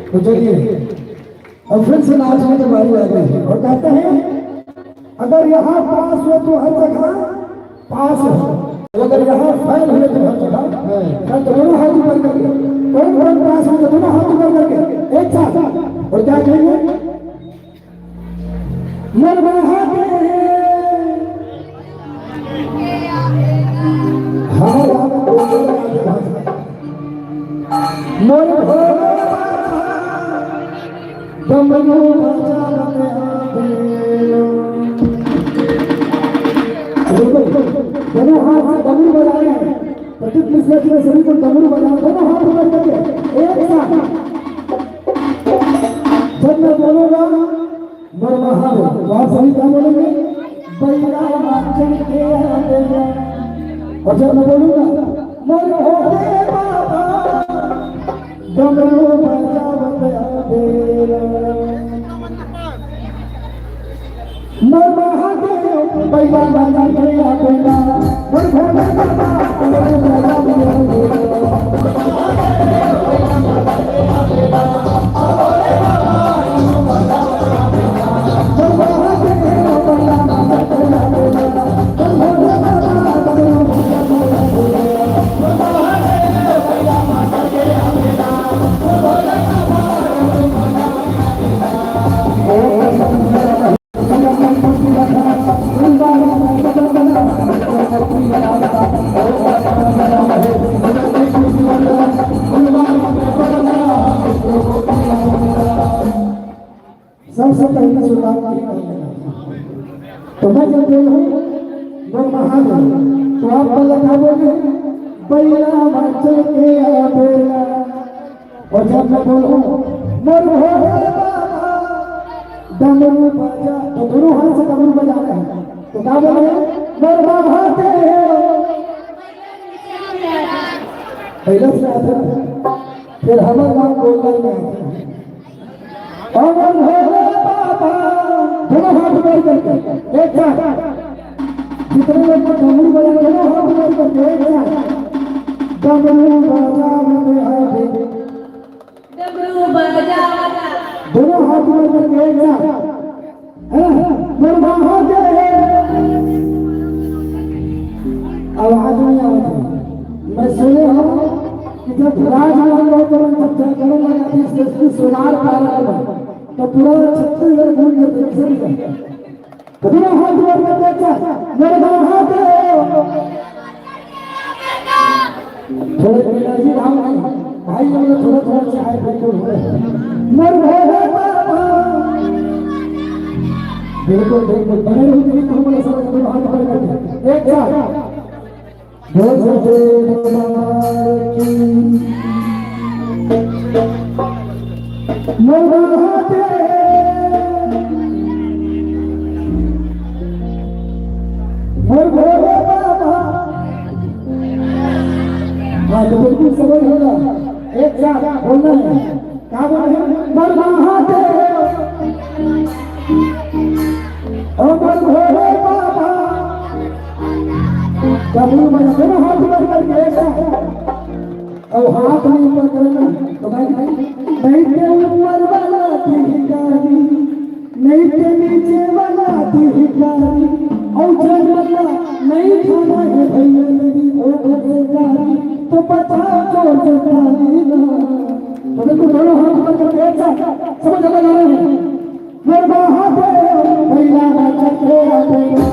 तो चलिए अब फिर से नाचने की बारी आ गई है और कहते हैं अगर यहाँ पास हो तो हर जगह पास हो, अगर यहाँ फैल हुए तो हर जगह तो दोनों हाथ ऊपर करके कौन कौन पास हो तो दोनों हाथ ऊपर करके एक साथ और क्या कहेंगे मरवाहा दोनों हाथ से डमरू बजा रहे हैं प्रदीप मिश्रा जी ने सभी को डमरू बजाना दोनों हाथ ऊपर करके एक साथ जब मैं बोलूंगा मरवाहा तो आप सभी क्या बोलेंगे बैला माचन के और जब मैं बोलूंगा मरवाहे बाबा डमरू बजा मरवाहा बैला माचन के बैला सबसे पहले शुरुआत तो मैं जब बोलूं मरवाहा तो आप क्या बोले बैला माचन के बेला और जब मैं बोलूं मरवाहा डमरू बाजा, तो दोनों हाथ से डमरू बजा रहे हैं, तो क्या बोल रहे हैं? गरबा भाते पहले से आते हैं, फिर हमारे गाँव गोलगल में आते हैं। अमर भोले बाबा दोनों हाथ जोड़ करके एक साथ, जितने लोग डमरू बजा दोनों हाथ जोड़ करके एक साथ, डमरू बाजा डमरू बजा दोनों हाथ जोड़ करके एक साथ, गरबा भाते आवाज नहीं आती। मैं सुने हूँ कि जब राजमान गरम लगाती है सोनार प्रारंभ तो पूरा छत्तीसगढ़ घूम करके पूरा हाथ जोड़ कर देखा मेरे हाथ थोड़े एनर्जी भाव भाई लोग थोड़ा थोड़ा चाहे बिल्कुल बिल्कुल बिल्कुल बने रहो हाथ जोड़ करके एक साथ तो बिल्कुल समझ होगा एक साथ बोलना है क्या बोल रहे हैं भोले बाबा डमरू बजा दोनों हाथ जोड़ करके एक साथ और हाथ में ऊपर करना तो भाई नहीं के ऊपर वाला धिकारी नहीं के नीचे वाला धिकारी और जब वाला नहीं खाना है भैया मेरी ओकारी तो बचा जो जगानी ना तो देखो दोनों हाथ ऊपर करके एक साथ समझ आ रहे हैं मेरे हाथ भैया बचा तेरा भैया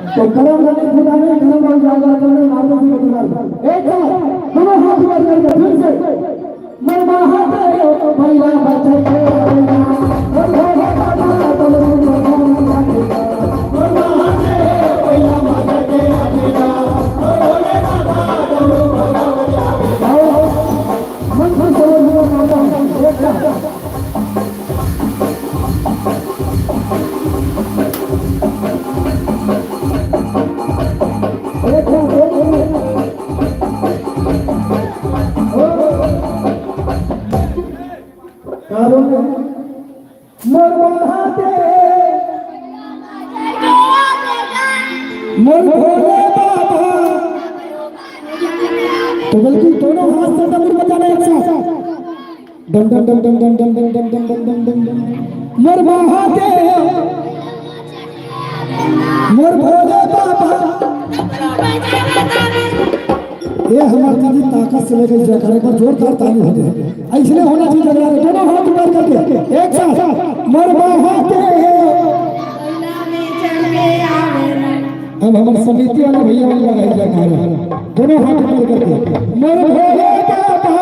तो गरम करने खुदा ने गरम और जागर करने मार्गों से बदला एक साथ दोनों हाथ जोड़ करके फिर से मरवा हाथ भैया बचे तो बल्कि दोनों हाथ से डमरू बजाना एक साथ डम डम डम डम डम डम डम डम डम डम डम डम मोर बहाते मोर भोले बाबा ये हमारी दीदी ताकत से लेकर जयकार एक बार जोरदार ताली हो जाए इसलिए होना चाहिए दोनों हाथ ऊपर करके एक साथ मोर बहाते अब हमारे समिति वाले भैया वाले लगाई जयकार दोनों हाथ ऊपर करके मोर भोले बाबा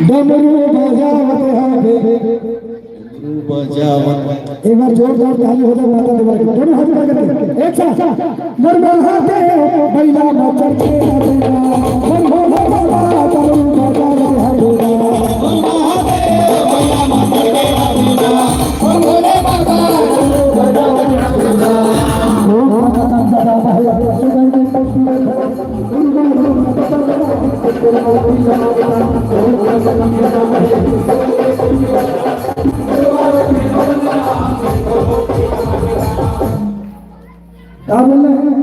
डमरू बजावत एक बार जोरदार ताली हो जाए माता दोबारा दोनों हाथ ऊपर करके एक साथ मोर बहाते भैया बचा तेरा मोर भोले बाबा डमरू बजावत क्या बोल रहे हैं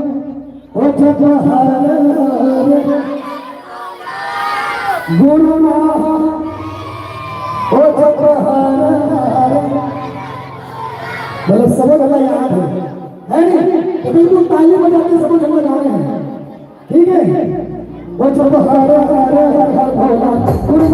गुरु मतलब समझ हमें याद है नहीं तो बिल्कुल ताली बजाते समझ हमें आ रहे हैं ठीक है वो जब हरे हरे हर भोला गुरु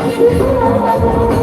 Thank you.